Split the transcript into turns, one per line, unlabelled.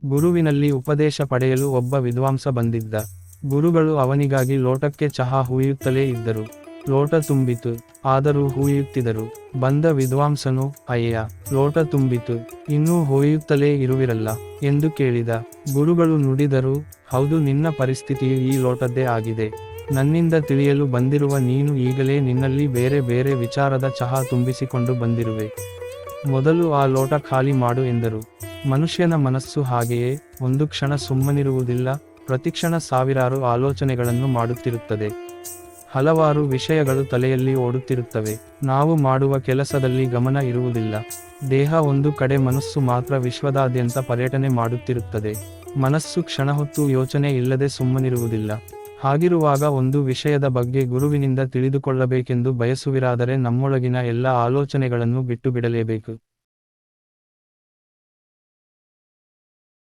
ಗುರುವಿನಲ್ಲಿ ಉಪದೇಶ ಪಡೆಯಲು ಒಬ್ಬ ವಿದ್ವಾಂಸ ಬಂದಿದ್ದ. ಗುರುಗಳು ಅವನಿಗಾಗಿ ಲೋಟಕ್ಕೆ ಚಹಾ ಹುಯ್ಯುತ್ತಲೇ ಇದ್ದರು. ಲೋಟ ತುಂಬಿತು, ಆದರೂ ಹುಯ್ಯುತ್ತಿದ್ದರು. ಬಂದ ವಿದ್ವಾಂಸನು, ಅಯ್ಯ, ಲೋಟ ತುಂಬಿತು, ಇನ್ನೂ ಹೊಯ್ಯುತ್ತಲೇ ಇರುವಿರಲ್ಲ ಎಂದು ಕೇಳಿದ. ಗುರುಗಳು ನುಡಿದರು, ಹೌದು, ನಿನ್ನ ಪರಿಸ್ಥಿತಿಯು ಈ ಲೋಟದ್ದೇ ಆಗಿದೆ. ನನ್ನಿಂದ ತಿಳಿಯಲು ಬಂದಿರುವ ನೀನು ಈಗಲೇ ನಿನ್ನಲ್ಲಿ ಬೇರೆ ಬೇರೆ ವಿಚಾರದ ಚಹಾ ತುಂಬಿಸಿಕೊಂಡು ಬಂದಿರುವೆ. ಮೊದಲು ಆ ಲೋಟ ಖಾಲಿ ಮಾಡು ಎಂದರು. ಮನುಷ್ಯನ ಮನಸ್ಸು ಹಾಗೆಯೇ, ಒಂದು ಕ್ಷಣ ಸುಮ್ಮನಿರುವುದಿಲ್ಲ, ಪ್ರತಿಕ್ಷಣ ಸಾವಿರಾರು ಆಲೋಚನೆಗಳನ್ನು ಮಾಡುತ್ತಿರುತ್ತದೆ. ಹಲವಾರು ವಿಷಯಗಳು ತಲೆಯಲ್ಲಿ ಓಡುತ್ತಿರುತ್ತವೆ. ನಾವು ಮಾಡುವ ಕೆಲಸದಲ್ಲಿ ಗಮನ ಇರುವುದಿಲ್ಲ. ದೇಹ ಒಂದು ಕಡೆ, ಮನಸ್ಸು ಮಾತ್ರ ವಿಶ್ವದಾದ್ಯಂತ ಪರ್ಯಟನೆ ಮಾಡುತ್ತಿರುತ್ತದೆ. ಮನಸ್ಸು ಕ್ಷಣಹೊತ್ತು ಯೋಚನೆ ಇಲ್ಲದೆ ಸುಮ್ಮನಿರುವುದಿಲ್ಲ. ಹಾಗಿರುವಾಗ ಒಂದು ವಿಷಯದ ಬಗ್ಗೆ ಗುರುವಿನಿಂದ ತಿಳಿದುಕೊಳ್ಳಬೇಕೆಂದು ಬಯಸುವಿರಾದರೆ ನಮ್ಮೊಳಗಿನ ಎಲ್ಲ ಆಲೋಚನೆಗಳನ್ನು ಬಿಟ್ಟು ಬಿಡಲೇಬೇಕು.